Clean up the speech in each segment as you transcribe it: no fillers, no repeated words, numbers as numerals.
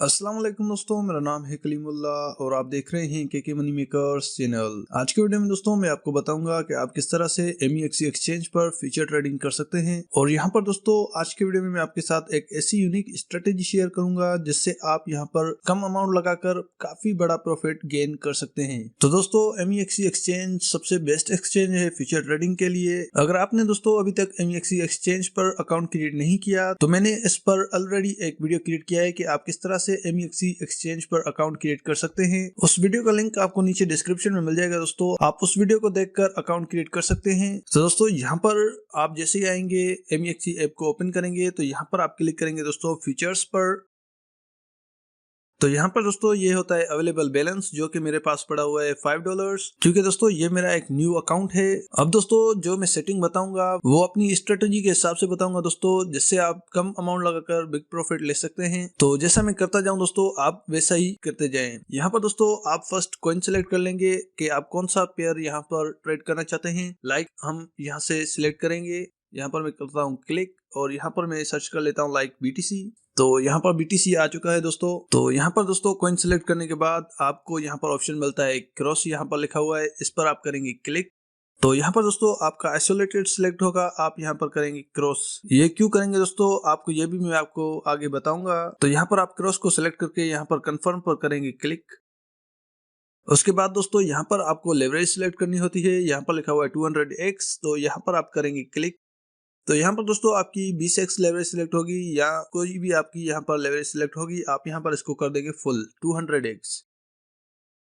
अस्सलाम वालेकुम दोस्तों, मेरा नाम है कलीमुल्ला और आप देख रहे हैं के मनी मेकर्स चैनल। आज के वीडियो में दोस्तों मैं आपको बताऊंगा कि आप किस तरह से MEXC एक्सचेंज पर फ्यूचर ट्रेडिंग कर सकते हैं। और यहाँ पर दोस्तों आज के वीडियो में मैं आपके साथ एक ऐसी यूनिक स्ट्रेटेजी शेयर करूंगा जिससे आप यहाँ पर कम अमाउंट लगाकर काफी बड़ा प्रॉफिट गेन कर सकते हैं। तो दोस्तों MEXC एक्सचेंज सबसे बेस्ट एक्सचेंज है फ्यूचर ट्रेडिंग के लिए। अगर आपने दोस्तों अभी तक MEXC एक्सचेंज पर अकाउंट क्रिएट नहीं किया तो मैंने इस पर ऑलरेडी एक वीडियो क्रिएट किया है कि आप किस तरह से MEXC एक्सचेंज पर अकाउंट क्रिएट कर सकते हैं। उस वीडियो का लिंक आपको नीचे डिस्क्रिप्शन में मिल जाएगा दोस्तों, आप उस वीडियो को देखकर अकाउंट क्रिएट कर सकते हैं। तो दोस्तों यहाँ पर आप जैसे ही आएंगे MEXC ऐप को ओपन करेंगे तो यहाँ पर आप क्लिक करेंगे दोस्तों फीचर्स पर। तो यहाँ पर दोस्तों ये होता है अवेलेबल बैलेंस, जो कि मेरे पास पड़ा हुआ है $5, क्योंकि दोस्तों ये मेरा एक न्यू अकाउंट है। अब दोस्तों जो मैं सेटिंग बताऊंगा वो अपनी स्ट्रेटेजी के हिसाब से बताऊंगा दोस्तों, जिससे आप कम अमाउंट लगाकर बिग प्रॉफिट ले सकते हैं। तो जैसा मैं करता जाऊं दोस्तों आप वैसा ही करते जाएं। यहाँ पर दोस्तों आप फर्स्ट कॉइन सिलेक्ट कर लेंगे कि आप कौन सा पेयर यहाँ पर ट्रेड करना चाहते हैं। लाइक हम यहाँ से सिलेक्ट करेंगे, यहाँ पर मैं करता हूँ क्लिक और यहाँ पर मैं सर्च कर लेता हूँ लाइक BTC। तो यहाँ पर BTC आ चुका है दोस्तों। तो यहाँ पर दोस्तों कॉइन सिलेक्ट करने के बाद आपको यहाँ पर ऑप्शन मिलता है क्रॉस, यहाँ पर लिखा हुआ है, इस पर आप करेंगे क्लिक। तो यहाँ पर दोस्तों आपका आइसोलेटेड सिलेक्ट होगा, आप यहाँ पर करेंगे क्रॉस। ये क्यों करेंगे दोस्तों आपको ये भी मैं आपको आगे बताऊंगा। तो यहाँ पर आप क्रॉस को सिलेक्ट करके यहाँ पर कंफर्म पर करेंगे क्लिक। उसके बाद दोस्तों यहाँ पर आपको लेवरेज सिलेक्ट करनी होती है, यहाँ पर लिखा हुआ है 200x, तो यहाँ पर आप करेंगे क्लिक। तो यहाँ पर दोस्तों आपकी 20x लेवरेज सिलेक्ट होगी या कोई भी आपकी यहाँ पर लेवरेज सिलेक्ट होगी, आप यहाँ पर इसको कर देंगे फुल 200x।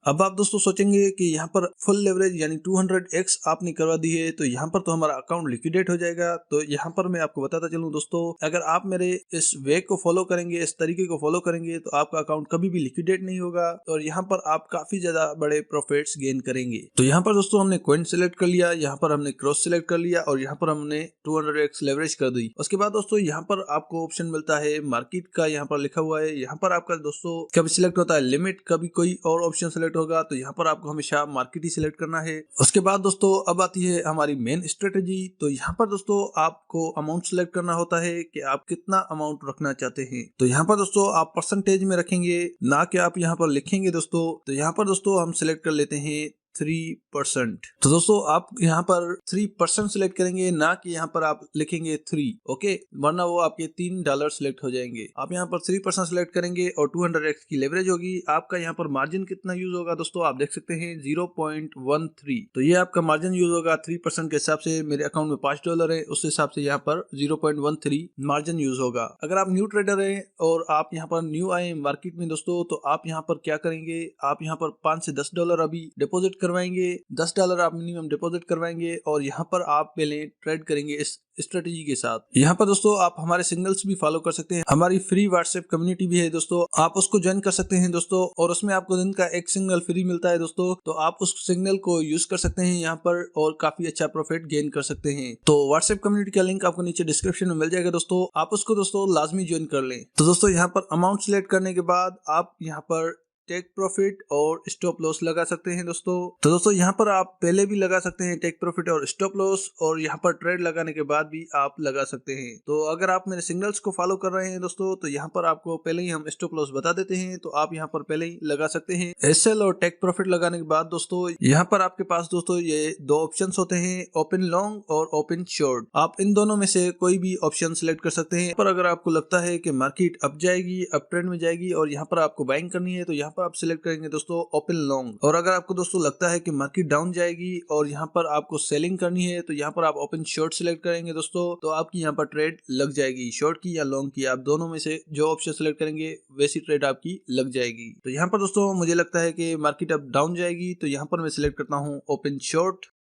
अब आप दोस्तों सोचेंगे कि यहाँ पर फुल लेवरेज यानी 200x आपने करवा दी है तो यहाँ पर तो हमारा अकाउंट लिक्विडेट हो जाएगा। तो यहाँ पर मैं आपको बताता चलूँ दोस्तों, अगर आप मेरे इस वे को फॉलो करेंगे, इस तरीके को फॉलो करेंगे तो आपका अकाउंट कभी भी लिक्विडेट नहीं होगा और यहाँ पर आप काफी ज्यादा बड़े प्रॉफिट्स गेन करेंगे। तो यहाँ पर दोस्तों हमने कॉइन सिलेक्ट कर लिया, यहाँ पर हमने क्रॉस सिलेक्ट कर लिया और यहाँ पर हमने 200x लेवरेज कर दी। उसके बाद दोस्तों यहाँ पर आपको ऑप्शन मिलता है मार्केट का, यहाँ पर लिखा हुआ है। यहाँ पर आपका दोस्तों कभी सिलेक्ट होता है लिमिट, कभी कोई और ऑप्शन सिलेक्ट होगा, तो यहाँ पर आपको हमेशा मार्केट ही सिलेक्ट करना है। उसके बाद दोस्तों अब आती है हमारी मेन स्ट्रेटेजी। तो यहाँ पर दोस्तों आपको अमाउंट सिलेक्ट करना होता है कि आप कितना अमाउंट रखना चाहते हैं। तो यहाँ पर दोस्तों आप परसेंटेज में रखेंगे, ना कि आप यहाँ पर लिखेंगे दोस्तों। तो यहाँ पर दोस्तों हम सिलेक्ट कर लेते हैं 3%। तो दोस्तों आप यहाँ पर 3% सिलेक्ट करेंगे, ना कि यहाँ पर आप लिखेंगे 3, ओके, वरना वो आपके $3 सिलेक्ट हो जाएंगे। आप यहाँ पर 3% सिलेक्ट करेंगे और 200x की लेवरेज होगी। आपका यहाँ पर मार्जिन कितना यूज होगा दोस्तों आप देख सकते हैं 0.13। तो ये आपका मार्जिन यूज होगा 3% के हिसाब से। मेरे अकाउंट में $5 है, उस हिसाब से यहाँ पर 0.13 मार्जिन यूज होगा। अगर आप न्यू ट्रेडर है और आप यहाँ पर न्यू आए मार्केट में दोस्तों, तो आप यहाँ पर क्या करेंगे, आप यहाँ पर $5 से $10 अभी डिपोजिट करवाएंगे। $10 आप मिनिमम डिपॉजिट करवाएंगे और यहाँ पर आप पहले ट्रेड करेंगे इस स्ट्रेटेजी के साथ। यहाँ पर दोस्तों आप हमारे सिग्नल्स भी फॉलो कर सकते हैं। हमारी फ्री व्हाट्सएप कम्युनिटी भी है दोस्तों, आप उसको ज्वाइन कर सकते हैं दोस्तों, और उसमें आपको दिन का एक सिग्नल फ्री मिलता है दोस्तों। तो आप उस सिग्नल को यूज कर सकते हैं यहाँ पर और काफी अच्छा प्रॉफिट गेन कर सकते हैं। तो व्हाट्सएप कम्युनिटी का लिंक आपको नीचे डिस्क्रिप्शन में मिल जाएगा दोस्तों, आप उसको दोस्तों लाजमी ज्वाइन कर लें। तो दोस्तों यहाँ पर अमाउंट सिलेक्ट करने के बाद आप यहाँ पर टेक प्रॉफिट और स्टॉप लॉस लगा सकते हैं दोस्तों। तो दोस्तों यहाँ पर आप पहले भी लगा सकते हैं टेक प्रॉफिट और स्टॉप लॉस, और यहाँ पर ट्रेड लगाने के बाद भी आप लगा सकते हैं। तो अगर आप मेरे सिग्नल्स को फॉलो कर रहे हैं दोस्तों, तो यहाँ पर आपको पहले ही हम स्टॉप लॉस बता देते हैं, तो आप यहाँ पर पहले ही लगा सकते हैं। एसएल और टेक प्रॉफिट लगाने के बाद दोस्तों यहाँ पर आपके पास दोस्तों ये दो ऑप्शन होते हैं, ओपन लॉन्ग और ओपन शॉर्ट। आप इन दोनों में से कोई भी ऑप्शन सिलेक्ट कर सकते हैं। पर अगर आपको लगता है कि मार्केट अप जाएगी, अप ट्रेंड में जाएगी और यहाँ पर आपको बाइंग करनी है, तो यहाँ पर आप सिलेक्ट करेंगे दोस्तों ओपन लॉन्ग। और अगर आपको दोस्तों लगता है कि मार्केट डाउन जाएगी और यहाँ पर आपको सेलिंग करनी है, तो यहाँ पर आप ओपन शॉर्ट सिलेक्ट करेंगे दोस्तों। तो आपकी यहाँ पर ट्रेड लग जाएगी, शॉर्ट की या लॉन्ग की, आप दोनों में से जो ऑप्शन सिलेक्ट करेंगे वैसी ट्रेड आपकी लग जाएगी। तो यहाँ पर दोस्तों मुझे लगता है कि मार्केट अब डाउन जाएगी, तो यहाँ पर मैं सिलेक्ट करता हूँ ओपन शॉर्ट।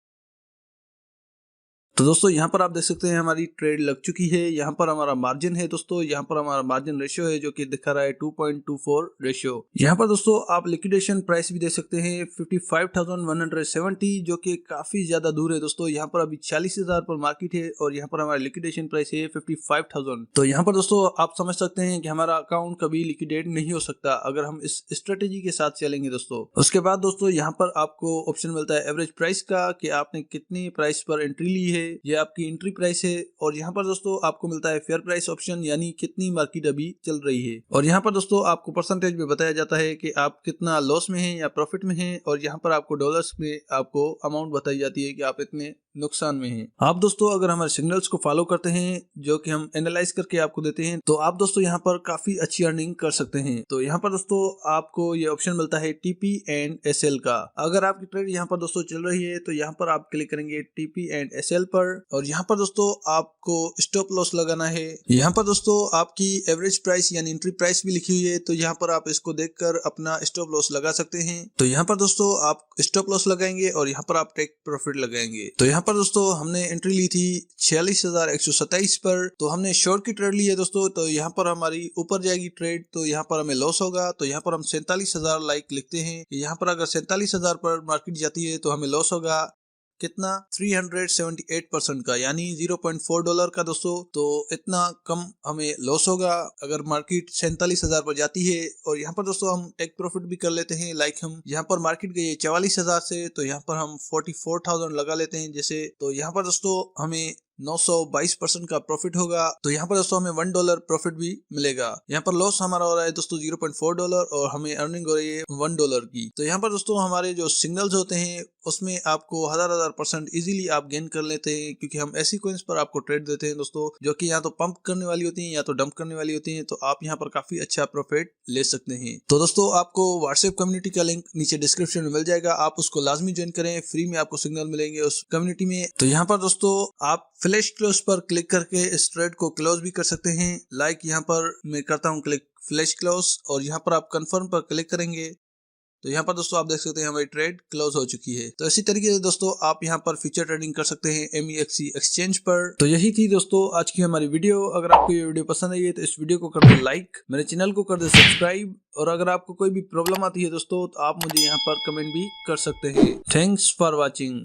तो दोस्तों यहाँ पर आप देख सकते हैं हमारी ट्रेड लग चुकी है। यहाँ पर हमारा मार्जिन है दोस्तों, यहाँ पर हमारा मार्जिन रेशियो है जो कि दिखा रहा है 2.24 रेशियो। यहाँ पर दोस्तों आप लिक्विडेशन प्राइस भी देख सकते हैं 55,170, जो कि काफी ज्यादा दूर है दोस्तों। यहाँ पर अभी 40,000 पर मार्केट है और यहाँ पर हमारा लिक्विडेशन प्राइस है 55,000। तो यहाँ पर दोस्तों आप समझ सकते हैं कि हमारा अकाउंट कभी लिक्विडेट नहीं हो सकता अगर हम इस स्ट्रेटेजी के साथ चलेंगे दोस्तों। उसके बाद दोस्तों यहाँ पर आपको ऑप्शन मिलता है एवरेज प्राइस का, कि आपने कितनी प्राइस पर एंट्री ली है है, ये आपकी एंट्री प्राइस है और यहाँ पर दोस्तों आपको मिलता है फेयर प्राइस ऑप्शन, यानी कितनी मार्केट अभी चल रही है। और यहाँ पर दोस्तों आपको परसेंटेज में बताया जाता है कि आप कितना लॉस में हैं या प्रॉफिट में हैं, और यहाँ पर आपको डॉलर्स में आपको अमाउंट बताई जाती है कि आप इतने नुकसान में हैं। आप दोस्तों अगर हमारे सिग्नल्स को फॉलो करते हैं जो कि हम एनालाइज करके आपको देते हैं, तो आप दोस्तों यहाँ पर काफी अच्छी अर्निंग कर सकते हैं। तो यहाँ पर दोस्तों आपको ये ऑप्शन मिलता है TP एंड SL का। अगर आपकी ट्रेड यहाँ पर दोस्तों चल रही है तो यहाँ पर आप क्लिक करेंगे TP एंड SL पर, और यहाँ पर दोस्तों आपको स्टॉप लॉस लगाना है। यहाँ पर दोस्तों आपकी एवरेज प्राइस यानी एंट्री प्राइस भी लिखी हुई है, तो यहाँ पर आप इसको देखकर अपना स्टॉप लॉस लगा सकते हैं। तो यहाँ पर दोस्तों आप स्टॉप लॉस लगाएंगे और यहाँ पर आप टेक प्रॉफिट लगाएंगे। तो यहाँ पर दोस्तों हमने एंट्री ली थी 46,127 पर, तो हमने शॉर्ट की ट्रेड ली है दोस्तों। तो यहाँ पर हमारी ऊपर जाएगी ट्रेड, तो यहाँ पर हमें लॉस होगा। तो यहाँ पर हम 47,000 लाइक लिखते हैं। यहाँ पर अगर 47,000 पर मार्केट जाती है तो हमें लॉस होगा कितना, 378% का, यानी $0.4 का दोस्तों। तो इतना कम हमें लॉस होगा अगर मार्केट 47,000 पर जाती है। और यहाँ पर दोस्तों हम टेक प्रॉफिट भी कर लेते हैं। लाइक हम यहाँ पर मार्केट गई है 44,000 से, तो यहाँ पर हम 44,000 लगा लेते हैं जैसे। तो यहाँ पर दोस्तों हमें 922% का प्रॉफिट होगा। तो यहाँ पर दोस्तों हमें $1 प्रॉफिट भी मिलेगा। यहाँ पर लॉस हमारा हो रहा है दोस्तों $0.4 और हमें अर्निंग हो रही है $1 की। तो यहाँ पर दोस्तों हमारे जो सिग्नल्स होते हैं उसमें आपको हजार % इजीली आप गेन कर लेते हैं, क्योंकि हम ऐसी कॉइंस पर आपको ट्रेड देते हैं दोस्तों जो कि या तो पंप करने वाली होती हैं या तो डंप करने वाली होती हैं। तो आप यहाँ पर काफी अच्छा प्रॉफिट ले सकते हैं। तो दोस्तों आपको व्हाट्सएप कम्युनिटी का लिंक नीचे डिस्क्रिप्शन में मिल जाएगा, आप उसको लाजमी ज्वाइन करें, फ्री में आपको सिग्नल मिलेंगे उस कम्युनिटी में। तो यहाँ पर दोस्तों आप फ्लैश क्लोज पर क्लिक करके इस ट्रेड को क्लोज भी कर सकते हैं। लाइक यहाँ पर मैं करता हूँ क्लिक फ्लैश क्लोज, और यहाँ पर आप कंफर्म पर क्लिक करेंगे। तो यहाँ पर दोस्तों आप देख सकते हैं हमारी ट्रेड क्लोज हो चुकी है। तो इसी तरीके से दोस्तों आप यहाँ पर फ्यूचर ट्रेडिंग कर सकते हैं MEXC एक्सचेंज पर। तो यही थी दोस्तों आज की हमारी वीडियो। अगर आपको ये वीडियो पसंद आई है तो इस वीडियो को कर दे लाइक, मेरे चैनल को कर दे सब्सक्राइब, और अगर आपको कोई भी प्रॉब्लम आती है दोस्तों तो आप मुझे यहाँ पर कमेंट भी कर सकते हैं। Thanks for watching.